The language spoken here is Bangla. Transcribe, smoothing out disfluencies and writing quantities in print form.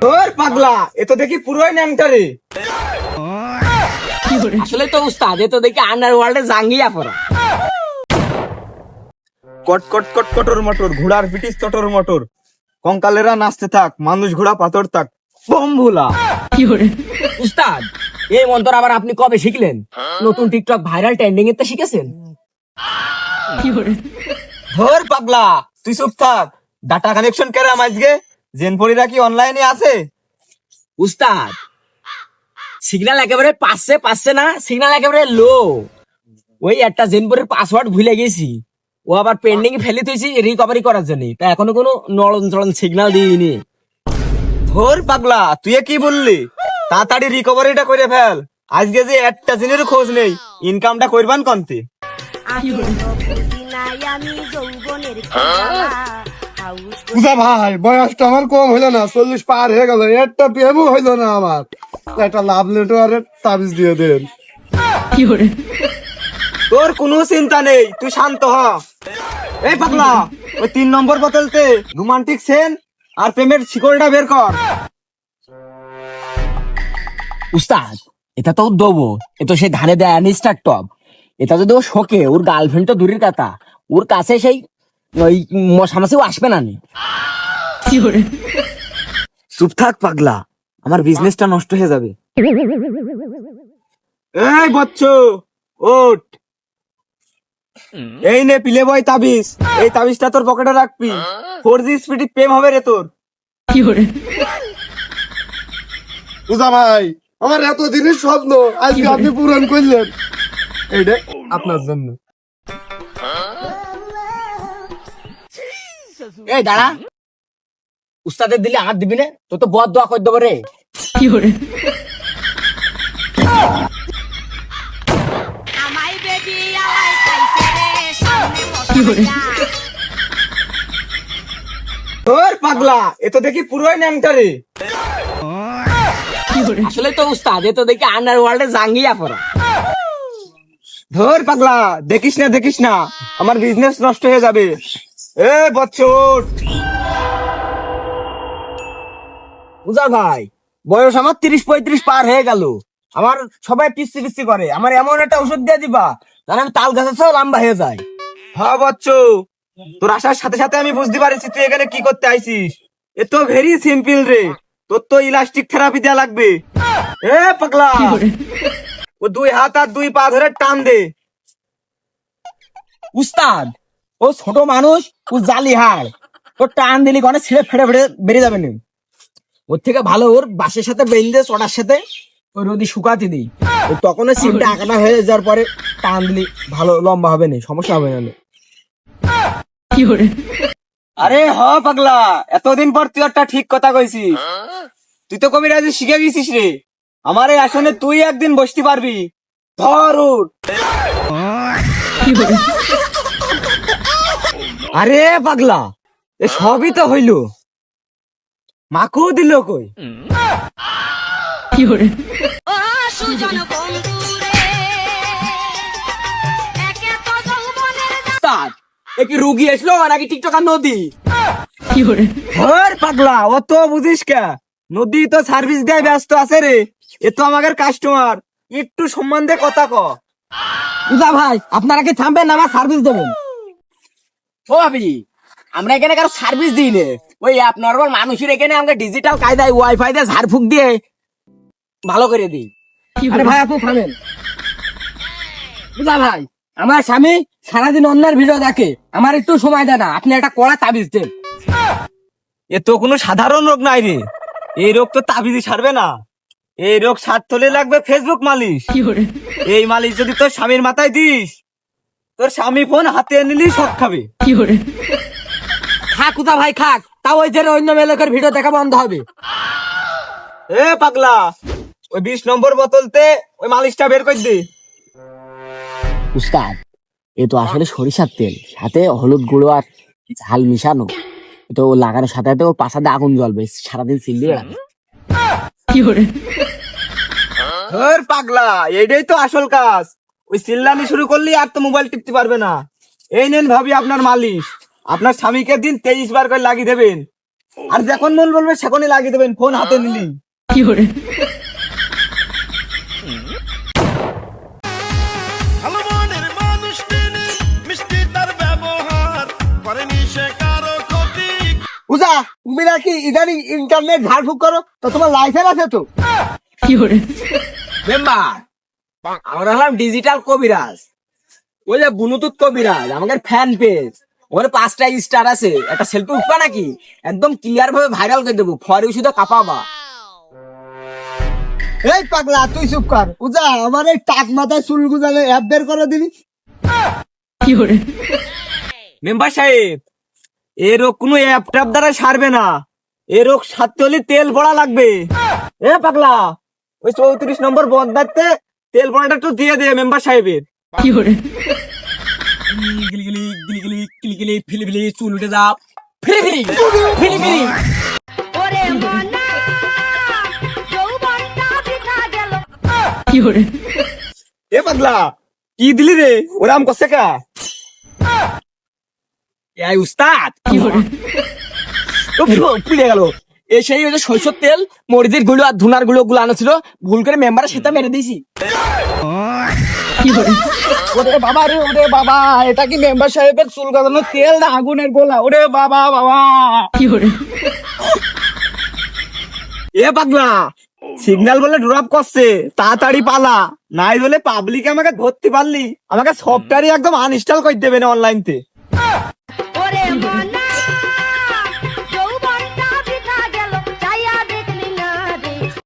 তোর পাগলা এ তো দেখি পুরোই ন্যাংটারে। আসলে তো উস্তাদ এ তো দেখি আন্ডার ওয়ার্ল্ডে জাঙ্গিয়া পড়া। কট কট কট কটর মটর, ঘোড়ার পিটিস চটর মটর, কঙ্কালেরা নাচতে থাক, মানুষ ঘোড়া পাথর থাক, বম্বুলা। উস্তাদ এই মন্ত্র আবার আপনি কবে শিখলেন? নতুন টিকটক ভাইরাল ট্রেন্ডিং এর তো শিখেছেন? ধর পাগলা তুই চুপ থাক। ডাটা কানেকশন কেরাম আজকে? জেনপরিরা কি অনলাইনে আছে? উস্তাদ সিগন্যাল একেবারে পাচ্ছে না, সিগন্যাল একেবারে লো। ওই একটা জেনপুরের পাসওয়ার্ড ভুলে গেছি, ও আবার পেন্ডিং ফেলে তুইছি রিকভারি করার জন্য, তা এখনো কোনো নড়ন চড়ন সিগন্যাল দিইনি। ধর পাগলা তুই এ কি বললি? তাড়াতাড়ি রিকভারিটা করে ফেল। আজকে যে একটা দিনের খোঁজ নেই, ইনকামটা করবান কন্তে? বুঝা ভাই, বয়সটা আমার কম হইলো না, 40 পার হয়ে গেল, একটা প্রেমও হইলো না আমার। একটা লাভ লেটারের তাবিজ দিয়ে দেন। তোর কোনো চিন্তা নেই, তুই শান্ত হ। এই পাগলা ওই 3 নম্বর বোতলতে রোমান্টিক সেন আর প্রেমের শিকড়টা বের কর। উস্তাদ এটা তো দেবো, এ তো সেই ধানে দেয় আনিস্টার টপ। এটা যদি ও শোকে, ওর গার্লফ্রেন্ড তো দূরের কথা, ওর কাছে সেই ওই মশামাছিও আসবে না নি। চুপ থাক পাগলা, আমার বিজনেসটা নষ্ট হয়ে যাবে। এই বচ্চো ওঠ, এই নে পিলে বয় তাবিজ। এই তাবিজটা তোর পকেটে রাখবি, 4G স্পিডে প্রেম হবে রে তোর। বুঝা ভাই, আমার এত দিনের স্বপ্ন আজকে আপনি পূরণ করলেন, এইটা আপনার জন্য। এই দাঁড়া, উস্তাদের দিলে হাত দিবি না, তো তো বদ দোয়া করে দেবো রে। তোর পাগলা এ তো দেখি পুরোই ন্যাংটারে। আসলে তো উস্তাদ এ তো দেখি আন্ডার ওয়ার্ল্ডে জাঙ্গিয়া পড়া। ধর পাগলা দেখিস না, আমার বিজনেস নষ্ট হয়ে যাবে। এ বচ্চো ওঠ। বুঝা ভাই বয়স আমার 30-35 পার হয়ে গেল, আমার সবাই পিস্তি করে, আমার এমন একটা ওষুধ দিয়ে দিবা জান আমি তাল গাছের চেয়েও লম্বা হয়ে যাই। হ্যাঁ বচ্চো, তোর আসার সাথে সাথে আমি বুঝতে পারছি তুই এখানে কি করতে আইছিস। এ তো ভেরি সিম্পল রে, তোর তো ইলাস্টিক থেরাপি দেয়া লাগবে। এ পাগলা ও 2 হাত আর 2 পা ধরে টান দে। উস্তাদ ও ছোট মানুষ, ও জালি হাড়, ওর টান দিলি কনে ছিঁড়ে ফেড়ে বেরিয়ে যাবে না। ওর থেকে ভালো ওর বাসের সাথে বেল দিয়ে চটার সাথে ওই রোদি শুকাতে দিই, তখন ওই সিমটা আঁকাটা হয়ে যাওয়ার পরে টান দিলি ভালো লম্বা হবে না, সমস্যা হবে না। আরে হ পাগলা, এতদিন পর তুই একটা ঠিক কথা কইছিস। তুই তো কবিরাজি শিখে গেছিস রে, আমার এই আসনে তুই একদিন বসতে পারবি। ধর উঠ। আরে পাগলা এ সবই তো হইল, মাকু দিল কই? উস্তাদ এ কি রুগী আসলো নাকি টিকটকার নদী? ধর পাগলা ও তো বুঝিস কে, নদী তো সার্ভিস দেয় ব্যস্ত আছে রে, এ তো আমাদের কাস্টমার, একটু সম্মান দিয়ে কথা ক। বুঝা ভাই আপনারা কি থামবেন না, আমার সার্ভিস দেবেন? ও ভাবি আমরা এখানে কারো সার্ভিস দিই না, ওই অ্যাপ নর্মাল মানুষের এখানে আমরা ডিজিটাল কায়দায় ওয়াইফাই দিয়ে ঝাড়ফুঁক দিয়ে ভালো করে দিই। আরে ভাই আপনি থামেন। বুঝা ভাই আমার স্বামী সারাদিন অন্যের ভিডিও দেখে, আমার একটু সময় দেয় না, আপনি একটা কড়া তাবিজ দেন। এ তো কোনো সাধারণ রোগ নাই রে, এই রোগ তো তাবিজে সারবে না। এই রোগ সারতে লাগবে ফেসবুক মালিশ। এই মালিশ যদি তোর স্বামীর মাথায় দিস, তোর স্বামী ফোন হাতে নিলি সব খাবে। খাক উদা ভাই খাক, তাও ওই যে অন্য মেয়েলোকের ভিডিও দেখা বন্ধ হবে। এ পাগলা ওই 20 নম্বর বোতলতে ওই মালিশটা বের করে দে। উস্তাদ এ তো আসলে সরিষার তেল, সাথে হলুদ গুঁড়ো আর ঝাল মিশানো, তো লাগানোর সাথে সাথে ওর পাশাতে আগুন জ্বলবে, সারাদিন চিল্লিয়ে রাখবে। ধর পাগলা এইটাই তো আসল কাজ, ওই চিল্লানি শুরু করলি আর তো মোবাইল টিপতে পারবে না। এই নেন ভাবি আপনার মালিশ, আপনার স্বামীকে দিন 23 বার করে লাগিয়ে দেবেন, আর যখন মন বলবে সেখনই লাগিয়ে দেবেন ফোন হাতে নিলি। ভালো মনের মানুষ তিনি, মিষ্টি তার ব্যবহার, করেনি সে কারো ক্ষতি। পূজা, তুমি নাকি ইদানিং ইন্টারনেট ঝাড়ফুঁক করো, তো তোমার লাইসেন্স আছে তো? মেম্বার, আমরা হলাম ডিজিটাল কবিরাজ, ওই যে ব্লুটুথ কবিরাজ, আমাদের ফ্যান পেজ, ওখানে 5টা স্টার আছে, একটা সেলফি উঠবা নাকি, একদম ক্লিয়ার ভাবে ভাইরাল করে দেবো, ফরে শুধু কাঁপাবা। এই পাগলা, তুই চুপ কর। পূজা, আমার এই টাক মাথায় চুল গুজালে অ্যাপ বের করে দিবি। মেম্বার সাহেব, এ রোগ কোনো অ্যাপ ট্যাপ দ্বারা সারবে না, এ রোগ সারতে হলে তেল পড়া লাগবে। এ পাগলা, ওই 34 নম্বর বন্দাতে তেল পড়াটা একটু দিয়ে দে মেম্বার সাহেবের। গিলিগিলি গিলিগিলি গিলিগিলি ফিলিফিলি চুল উঠে যা, ফিলিফিলি ফিলিফিলি। ওরে মনা যৌবনটা বৃথা গেল। এ পাগলা, কি দিলি রে ওরাম করছে কা? এই উস্তাদ, ফুলে গেল। এ সেই ওই যে সরষের তেল, মরিচের গুঁড়ো আর ধুনার গুঁড়ো গুলো আনা ছিল, ভুল করে মেম্বারের সাথে মেরে দিয়েছি। ওরে বাবা রে, ওরে বাবা, এটা কি মেম্বার সাহেবের চুল কাটানোর তেল না আগুনের গোলা? ওরে বাবা বাবা। এ পাগলা, সিগন্যাল বলে ড্রপ করছে, তাড়াতাড়ি পালা, নাই বলে পাবলিক আমাকে ধরতে পারলি, আমাকে সফটওয়্যারই একদম আনইনস্টল করে দেবে না অনলাইনতে।